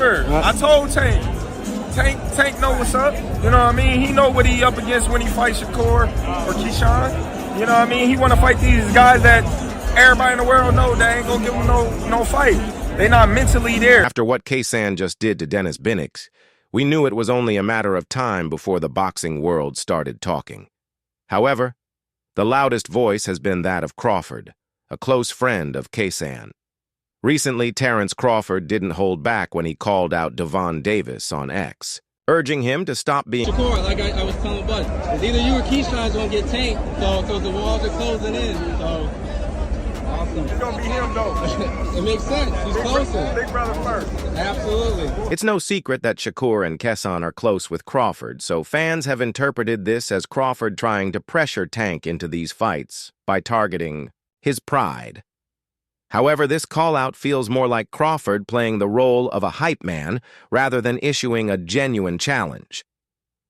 swear. I told Tank. Tank know what's up. You know what I mean? He know what he up against when he fights Shakur or Keyshawn. You know what I mean? He want to fight these guys that everybody in the world know they ain't gonna give him no fight. They not mentally there. After what Kaysan just did to Dennis Binnick, we knew it was only a matter of time before the boxing world started talking. However, the loudest voice has been that of Crawford, a close friend of Kaysan. Recently, Terence Crawford didn't hold back when he called out GervontaDavis on X, urging him to stop being... Shakur, like I was telling Bud, it's either you or Keyshawn's gonna get tanked, so the walls are closing in, so... Awesome. It's gonna be him, though. It makes sense. He's closer. Big brother first. Absolutely. It's no secret that Shakur and Kaysan are close with Crawford, so fans have interpreted this as Crawford trying to pressure Tank into these fights by targeting his pride. However, this call-out feels more like Crawford playing the role of a hype man rather than issuing a genuine challenge.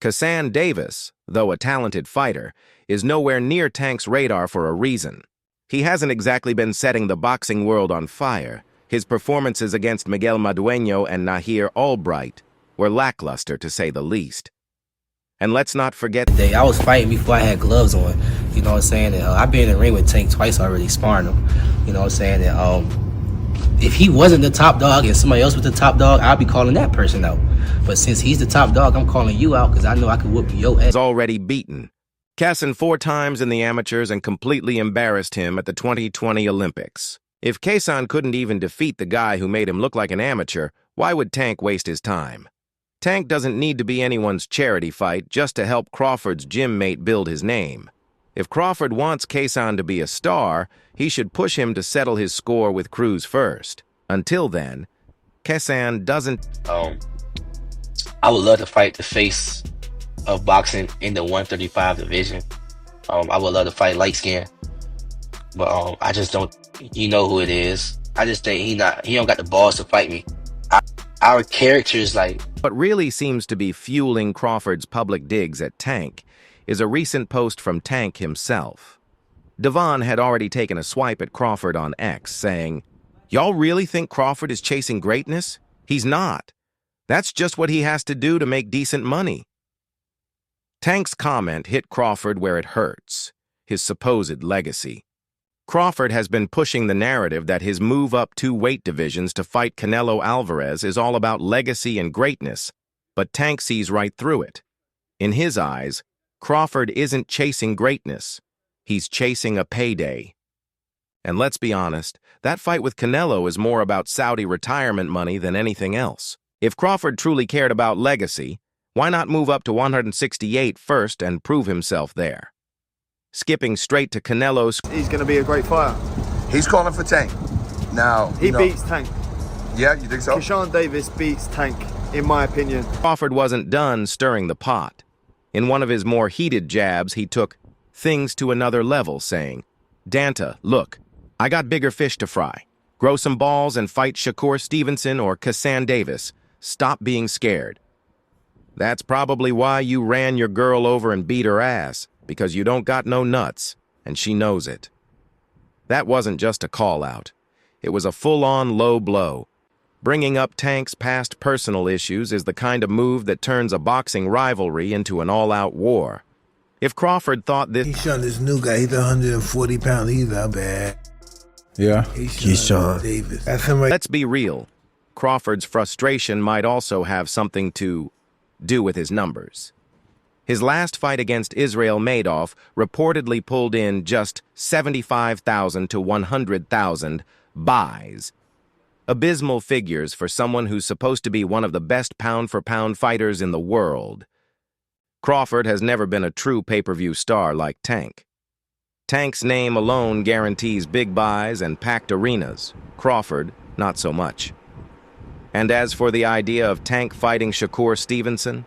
GervontaDavis, though a talented fighter, is nowhere near Tank's radar for a reason. He hasn't exactly been setting the boxing world on fire. His performances against Miguel Madueño and Nahir Albright were lackluster, to say the least. And let's not forget... I was fighting before I had gloves on, you know what I'm saying? And, I've been in the ring with Tank twice already, sparring him, you know what I'm saying? And, if he wasn't the top dog and somebody else was the top dog, I'd be calling that person out. But since he's the top dog, I'm calling you out because I know I can whoop your ass. Already beaten. Kaysan 4 times in the amateurs and completely embarrassed him at the 2020 Olympics. If Kaysan couldn't even defeat the guy who made him look like an amateur, why would Tank waste his time? Tank doesn't need to be anyone's charity fight just to help Crawford's gym mate build his name. If Crawford wants Kaysan to be a star, he should push him to settle his score with Cruz first. Until then, Kaysan doesn't... I would love to fight the face of boxing in the 135 division. I would love to fight light skin, but I just don't. You know who it is. I just think he don't got the balls to fight me. Our characters like... What really seems to be fueling Crawford's public digs at Tank is a recent post from Tank himself. Devon had already taken a swipe at Crawford on X, saying, "Y'all really think Crawford is chasing greatness? He's not. That's just what he has to do to make decent money." Tank's comment hit Crawford where it hurts, his supposed legacy. Crawford has been pushing the narrative that his move up 2 weight divisions to fight Canelo Alvarez is all about legacy and greatness, but Tank sees right through it. In his eyes, Crawford isn't chasing greatness. He's chasing a payday. And let's be honest, that fight with Canelo is more about Saudi retirement money than anything else. If Crawford truly cared about legacy, why not move up to 168 first and prove himself there? Skipping straight to Canelo's... He's going to be a great fighter. He's calling for Tank. Now, he beats Tank. Yeah, you think so? GervontaDavis beats Tank, in my opinion. Crawford wasn't done stirring the pot. In one of his more heated jabs, he took things to another level, saying, "Danta, look, I got bigger fish to fry. Grow some balls and fight Shakur Stevenson or GervontaDavis. Stop being scared. That's probably why you ran your girl over and beat her ass, because you don't got no nuts, and she knows it." That wasn't just a call-out. It was a full-on low blow. Bringing up Tank's past personal issues is the kind of move that turns a boxing rivalry into an all-out war. If Crawford thought this... He's showing this new guy, he's 140 pounds, he's not bad. Yeah. GervontaDavis. That's him right. Let's be real. Crawford's frustration might also have something to do with his numbers. His last fight against Israel Madoff reportedly pulled in just 75,000 to 100,000 buys. Abysmal figures for someone who's supposed to be one of the best pound-for-pound fighters in the world. Crawford has never been a true pay-per-view star like Tank. Tank's name alone guarantees big buys and packed arenas. Crawford, not so much. And as for the idea of Tank fighting Shakur Stevenson,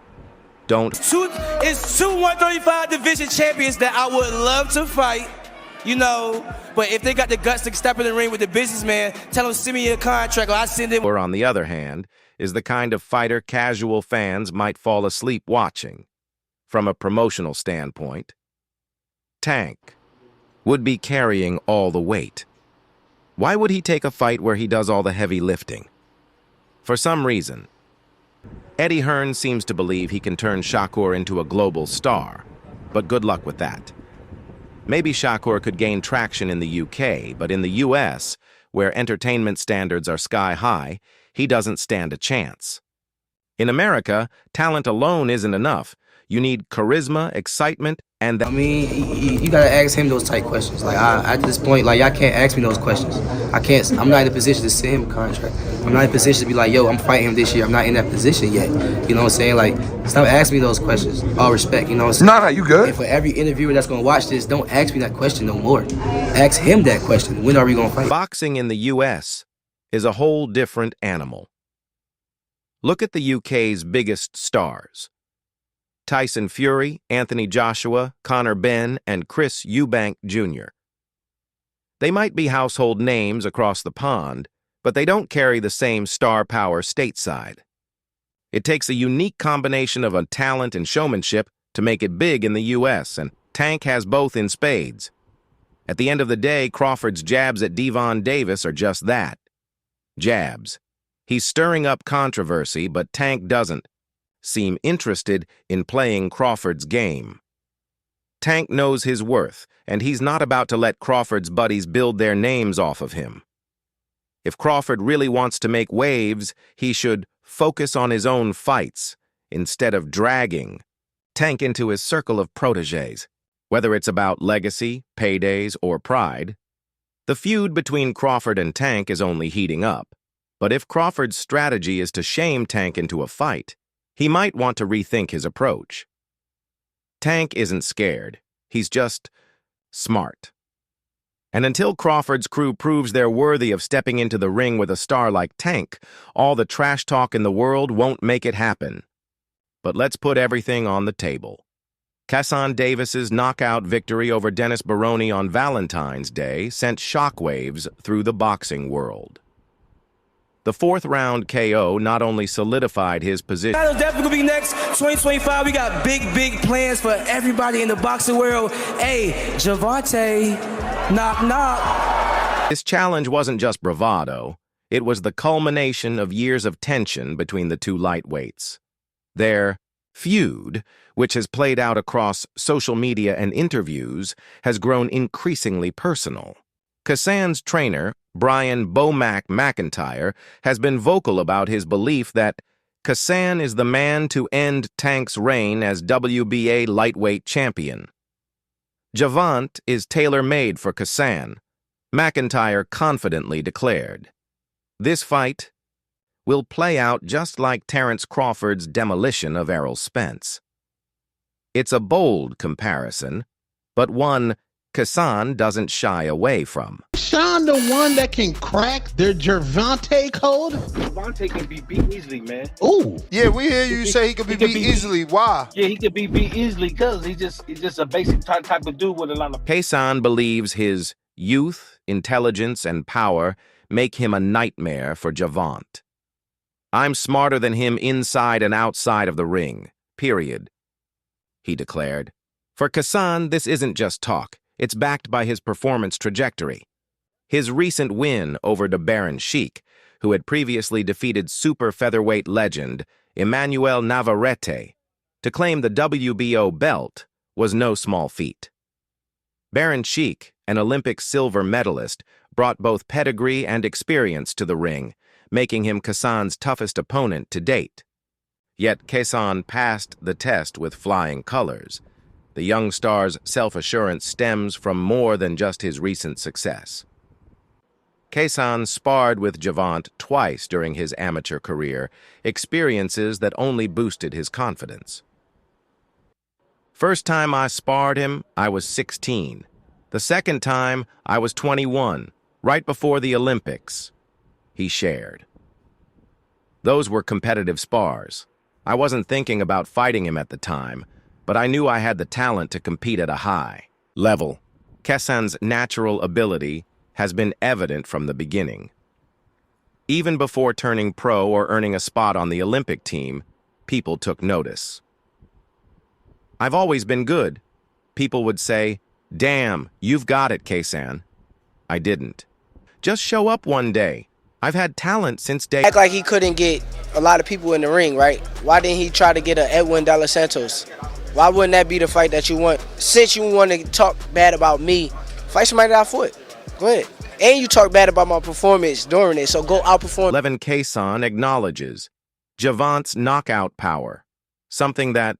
it's 2 135 division champions that I would love to fight, you know, but if they got the guts to step in the ring with the businessman, tell them send me a contract or I send him. Or on the other hand, is the kind of fighter casual fans might fall asleep watching. From a promotional standpoint, Tank would be carrying all the weight. Why would he take a fight where he does all the heavy lifting? For some reason, Eddie Hearn seems to believe he can turn Shakur into a global star, but good luck with that. Maybe Shakur could gain traction in the UK, but in the US, where entertainment standards are sky high, he doesn't stand a chance. In America, talent alone isn't enough. You need charisma, excitement, and I mean, you gotta ask him those type questions. Like, at this point, like, y'all can't ask me those questions. I'm not in a position to send him a contract. I'm not in a position to be like, yo, I'm fighting him this year. I'm not in that position yet. You know what I'm saying? Like, stop asking me those questions. All respect, you know what I'm saying? No, you good. And for every interviewer that's gonna watch this, don't ask me that question no more. Ask him that question. When are we gonna fight? boxing in the US is a whole different animal. Look at the UK's biggest stars. Tyson Fury, Anthony Joshua, Conor Benn, and Chris Eubank Jr. They might be household names across the pond, but they don't carry the same star power stateside. It takes a unique combination of a talent and showmanship to make it big in the US, and Tank has both in spades. At the end of the day, Crawford's jabs at GervontaDavis are just that. Jabs. He's stirring up controversy, but Tank doesn't seem interested in playing Crawford's game. Tank knows his worth, and he's not about to let Crawford's buddies build their names off of him. If Crawford really wants to make waves, he should focus on his own fights instead of dragging Tank into his circle of protégés, whether it's about legacy, paydays, or pride. The feud between Crawford and Tank is only heating up, but if Crawford's strategy is to shame Tank into a fight, he might want to rethink his approach. Tank isn't scared. He's just smart. And until Crawford's crew proves they're worthy of stepping into the ring with a star like Tank, all the trash talk in the world won't make it happen. But let's put everything on the table. GervontaDavis's knockout victory over Dennis Baroni on Valentine's Day sent shockwaves through the boxing world. The fourth-round KO not only solidified his position. That'll definitely be next 2025. We got big plans for everybody in the boxing world. Hey, Gervonta, knock knock. This challenge wasn't just bravado. It was the culmination of years of tension between the two lightweights. Their feud, which has played out across social media and interviews, has grown increasingly personal. Kassan's trainer, Brian Bomac McIntyre, has been vocal about his belief that Kassan is the man to end Tank's reign as WBA lightweight champion. Gervonta is tailor-made for Kassan, McIntyre confidently declared. This fight will play out just like Terence Crawford's demolition of Errol Spence. It's a bold comparison, but one Kassan doesn't shy away from. Sean, the one that can crack their Gervonta code? Gervonta can be beat easily, man. Ooh. Yeah, we hear you say he could be beat easily. Why? Yeah, he could be beat easily because he's just a basic type of dude with a lot of... Kassan believes his youth, intelligence, and power make him a nightmare for Gervonta. I'm smarter than him inside and outside of the ring, period, he declared. For Kassan, this isn't just talk. It's backed by his performance trajectory. His recent win over the Baron Sheik, who had previously defeated super featherweight legend Emmanuel Navarrete to claim the WBO belt, was no small feat. Baron Sheik, an Olympic silver medalist, brought both pedigree and experience to the ring, making him Kassan's toughest opponent to date. Yet Kassan passed the test with flying colors. The young star's self-assurance stems from more than just his recent success. Kassan sparred with Gervonta twice during his amateur career, experiences that only boosted his confidence. First time I sparred him, I was 16. The second time, I was 21, right before the Olympics, he shared. Those were competitive spars. I wasn't thinking about fighting him at the time, but I knew I had the talent to compete at a high level. Kassan's natural ability has been evident from the beginning. Even before turning pro or earning a spot on the Olympic team, people took notice. I've always been good. People would say, "Damn, you've got it, Kassan." I didn't. Just show up one day. I've had talent since day. Act like he couldn't get a lot of people in the ring, right? Why didn't he try to get a Edwin De Los Santos? Why wouldn't that be the fight that you want? Since you want to talk bad about me, fight somebody that I fought. Go ahead. And you talk bad about my performance during it, so go outperform. Levin Kaysan acknowledges Gervonta's knockout power, something that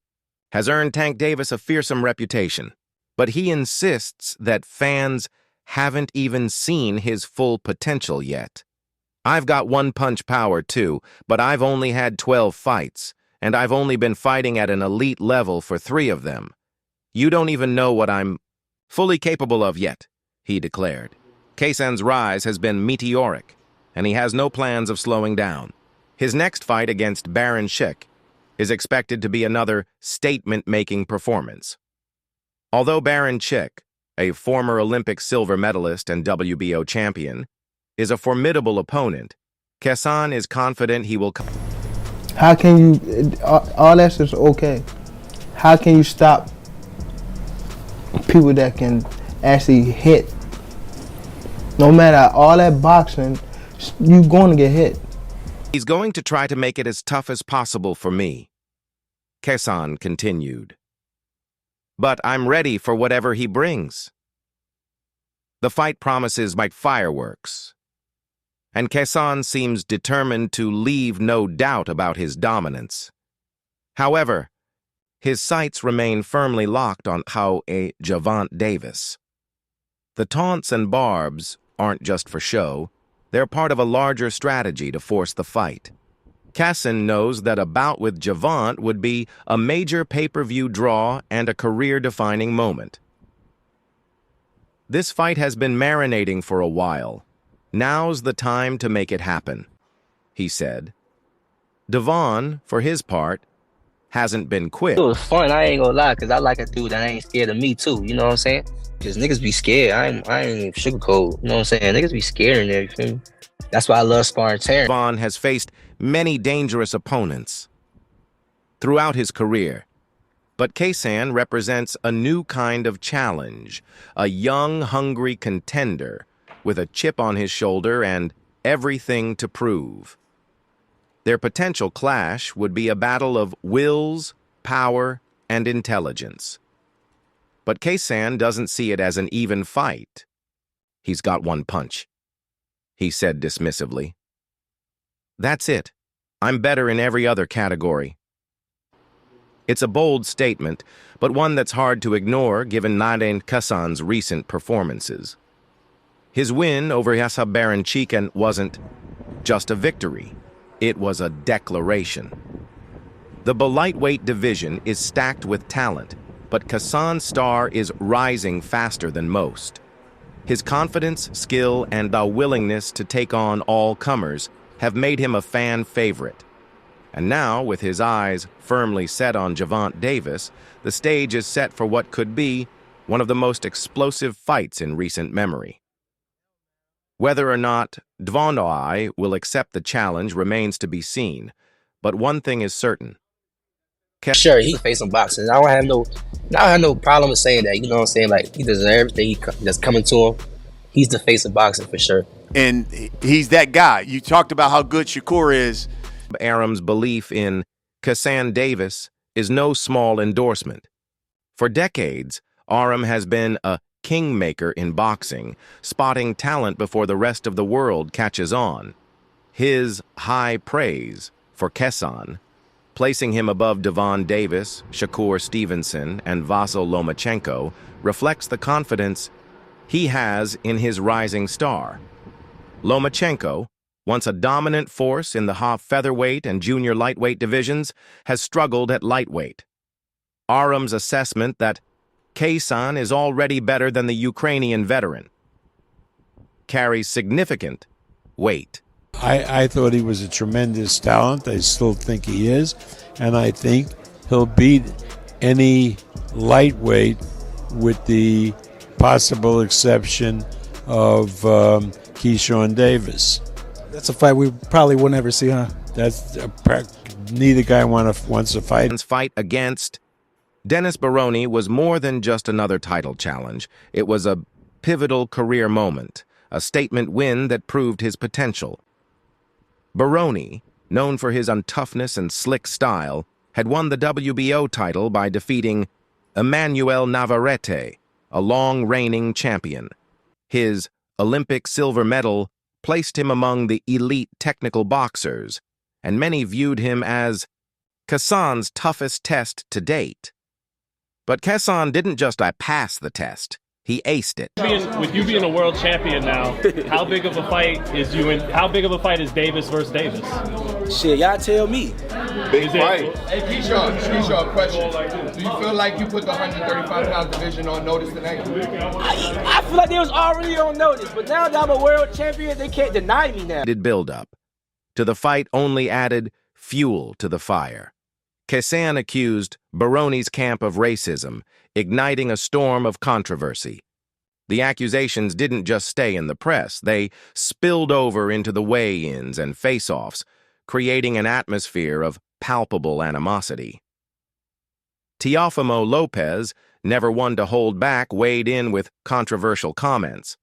has earned Tank Davis a fearsome reputation. But he insists that fans haven't even seen his full potential yet. I've got one-punch power too, but I've only had 12 fights, and I've only been fighting at an elite level for 3 of them. You don't even know what I'm fully capable of yet, he declared. Kaysan's rise has been meteoric, and he has no plans of slowing down. His next fight against Baron Schick is expected to be another statement-making performance. Although Baron Schick, a former Olympic silver medalist and WBO champion, is a formidable opponent, Kaysan is confident he will come. How can you, all that's just okay. How can you stop people that can actually hit? No matter all that boxing, you're going to get hit. He's going to try to make it as tough as possible for me, Kaysan continued. But I'm ready for whatever he brings. The fight promises like fireworks, and Kaysan seems determined to leave no doubt about his dominance. However, his sights remain firmly locked on GervontaDavis. The taunts and barbs aren't just for show, they're part of a larger strategy to force the fight. Kaysan knows that a bout with Gervonta would be a major pay-per-view draw and a career-defining moment. This fight has been marinating for a while. Now's the time to make it happen, he said. Devon, for his part, hasn't been quick. It was fun, I ain't gonna lie, because I like a dude that ain't scared of me too, you know what I'm saying? Because niggas be scared, I ain't sugarcoat, you know what I'm saying? Niggas be scared in there, you feel me? That's why I love sparring Terence. Devon has faced many dangerous opponents throughout his career, but Kaysan represents a new kind of challenge, a young, hungry contender with a chip on his shoulder and everything to prove. Their potential clash would be a battle of wills, power, and intelligence. But Kaysan doesn't see it as an even fight. He's got one punch, he said dismissively. That's it. I'm better in every other category. It's a bold statement, but one that's hard to ignore given Kaysan's recent performances. His win over Baron Schick wasn't just a victory. It was a declaration. The lightweight division is stacked with talent, but Kaysan's star is rising faster than most. His confidence, skill, and the willingness to take on all comers have made him a fan favorite. And now, with his eyes firmly set on GervontaDavis, the stage is set for what could be one of the most explosive fights in recent memory. Whether or not Gervonta will accept the challenge remains to be seen, but one thing is certain. Sure, he can face some boxing. I don't have no problem with saying that, you know what I'm saying? Like, he deserves everything that's coming to him. He's the face of boxing for sure. And he's that guy. You talked about how good Shakur is. Aram's belief in GervontaDavis is no small endorsement. For decades, Aram has been a kingmaker in boxing, spotting talent before the rest of the world catches on. His high praise for Kaysan, placing him above GervontaDavis, Shakur Stevenson, and Vasyl Lomachenko, reflects the confidence he has in his rising star. Lomachenko, once a dominant force in the featherweight and junior lightweight divisions, has struggled at lightweight. Aram's assessment that Kaysan is already better than the Ukrainian veteran carries significant weight. I thought he was a tremendous talent. I still think he is. And I think he'll beat any lightweight with the possible exception of Keyshawn Davis. That's a fight we probably will never see, huh? That's neither guy wants to fight. His fight against Dennis Baroni was more than just another title challenge. It was a pivotal career moment, a statement win that proved his potential. Baroni, known for his untoughness and slick style, had won the WBO title by defeating Emmanuel Navarrete, a long-reigning champion. His Olympic silver medal placed him among the elite technical boxers, and many viewed him as Kassan's toughest test to date. But Kassan didn't just pass the test, he aced it. With you being a world champion now, how big of a fight is Davis versus Davis? Shit, y'all tell me. Big fight. Hey, Keyshawn, question. Do you feel like you put the 135-pound division on notice tonight? I feel like they was already on notice, but now that I'm a world champion, they can't deny me now. Build-up to the fight only added fuel to the fire. Kassan accused Baroni's camp of racism, igniting a storm of controversy. The accusations didn't just stay in the press, they spilled over into the weigh-ins and face-offs, creating an atmosphere of palpable animosity. Teofimo Lopez, never one to hold back, weighed in with controversial comments,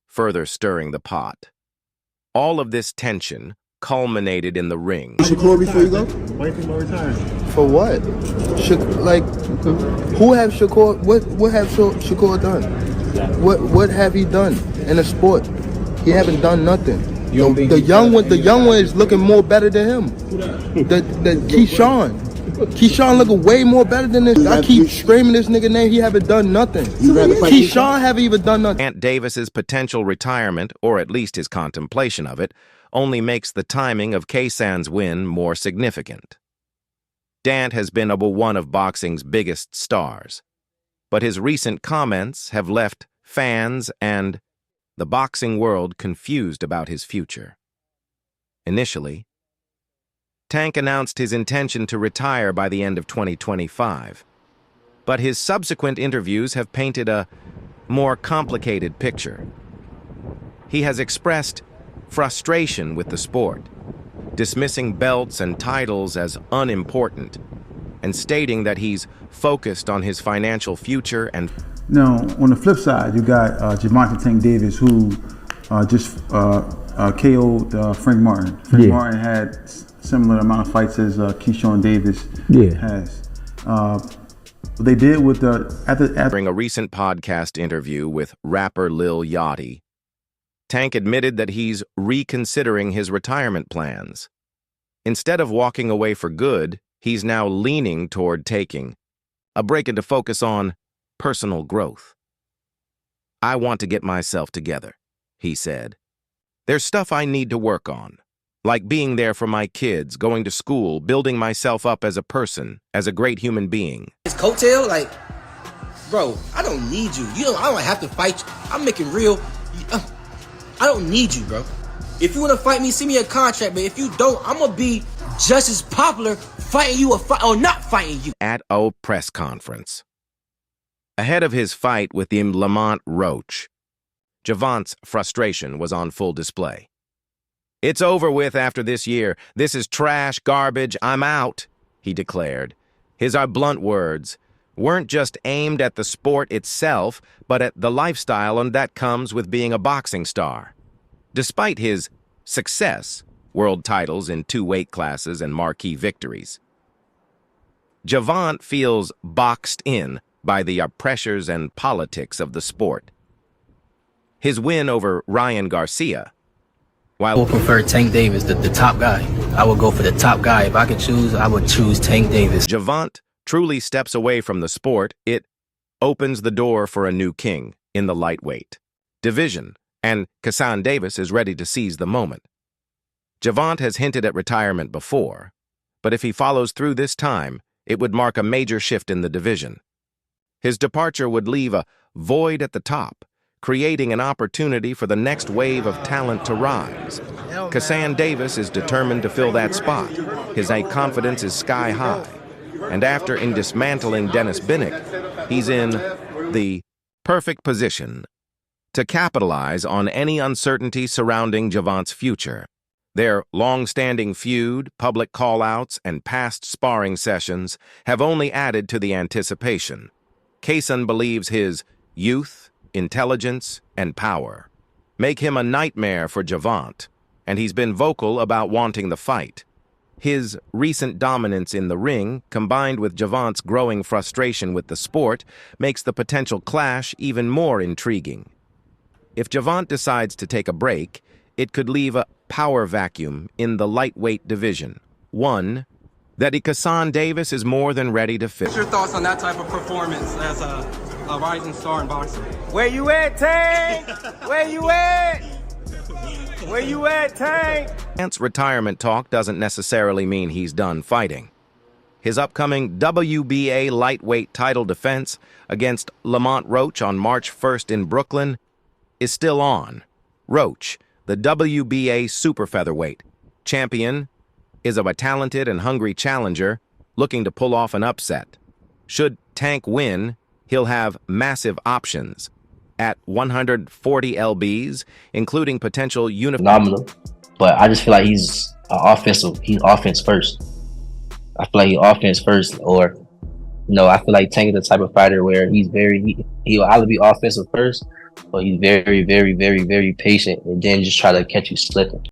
further stirring the pot. All of this tension culminated in the ring. Shakur, before you go? Why do you think about retiring? For what? Who have Shakur? What have Shakur done? What have he done in the sport? He haven't done nothing. The young one is looking more better than him. The Keyshawn. Keyshawn looking way more better than this. I keep screaming this nigga name. He haven't done nothing. Keyshawn haven't even done nothing. Aunt Davis's potential retirement, or at least his contemplation of it, only makes the timing of Kassan's win more significant. Dant has been one of boxing's biggest stars, but his recent comments have left fans and the boxing world confused about his future. Initially, Tank announced his intention to retire by the end of 2025, but his subsequent interviews have painted a more complicated picture. He has expressed frustration with the sport, dismissing belts and titles as unimportant, and stating that he's focused on his financial future and... Now, on the flip side, you got Gervonta Tank Davis, who just KO'd Frank Martin. Frank Martin had similar amount of fights as Keyshawn Davis has. What they did with During a recent podcast interview with rapper Lil Yachty, Tank admitted that he's reconsidering his retirement plans. Instead of walking away for good, he's now leaning toward taking a break and to focus on personal growth. "I want to get myself together," he said. "There's stuff I need to work on, like being there for my kids, going to school, building myself up as a person, as a great human being." His coattail, like, bro, I don't need you. I don't have to fight you. I'm making real. I don't need you, bro. If you want to fight me, send me a contract, but if you don't, I'm going to be just as popular fighting you or not fighting you. At a press conference. Ahead of his fight with the Lamont Roach, Gervont's frustration was on full display. "It's over with after this year. This is trash, garbage, I'm out," he declared. His blunt words weren't just aimed at the sport itself, but at the lifestyle that comes with being a boxing star. Despite his success, world titles in 2 weight classes and marquee victories, Gervonta feels boxed in by the pressures and politics of the sport. His win over Ryan Garcia, I would prefer Tank Davis, the top guy. I would go for the top guy. If I could choose, I would choose Tank Davis. Gervonta truly steps away from the sport. It opens the door for a new king in the lightweight division, and Kassan Davis is ready to seize the moment. Gervonta has hinted at retirement before, but if he follows through this time, it would mark a major shift in the division. His departure would leave a void at the top, creating an opportunity for the next wave of talent to rise. Kassan Davis is determined to fill that spot. His confidence is sky high. And after dismantling Dennis Binnick, he's in the perfect position to capitalize on any uncertainty surrounding Gervonta's future. Their long-standing feud, public call-outs, and past sparring sessions have only added to the anticipation. Kassan believes his youth, intelligence, and power make him a nightmare for Gervonta, and he's been vocal about wanting the fight. His recent dominance in the ring, combined with Gervonta's growing frustration with the sport, makes the potential clash even more intriguing. If Gervonta decides to take a break, it could leave a power vacuum in the lightweight division, one that GervontaDavis is more than ready to fill. What's your thoughts on that type of performance as a rising star in boxing? Where you at, Tank? Where you at? Where you at, Tank? Tan's retirement talk doesn't necessarily mean he's done fighting. His upcoming WBA lightweight title defense against Lamont Roach on March 1st in Brooklyn is still on. Roach, the WBA super featherweight champion, is a talented and hungry challenger looking to pull off an upset. Should Tank win, he'll have massive options at 140 lbs, including potential phenomenal. But I just feel like he's offense first. I feel like he's offense first, or I feel like Tank is the type of fighter where he'll either be offensive first, or he's very, very, very, very patient and then just try to catch you slipping.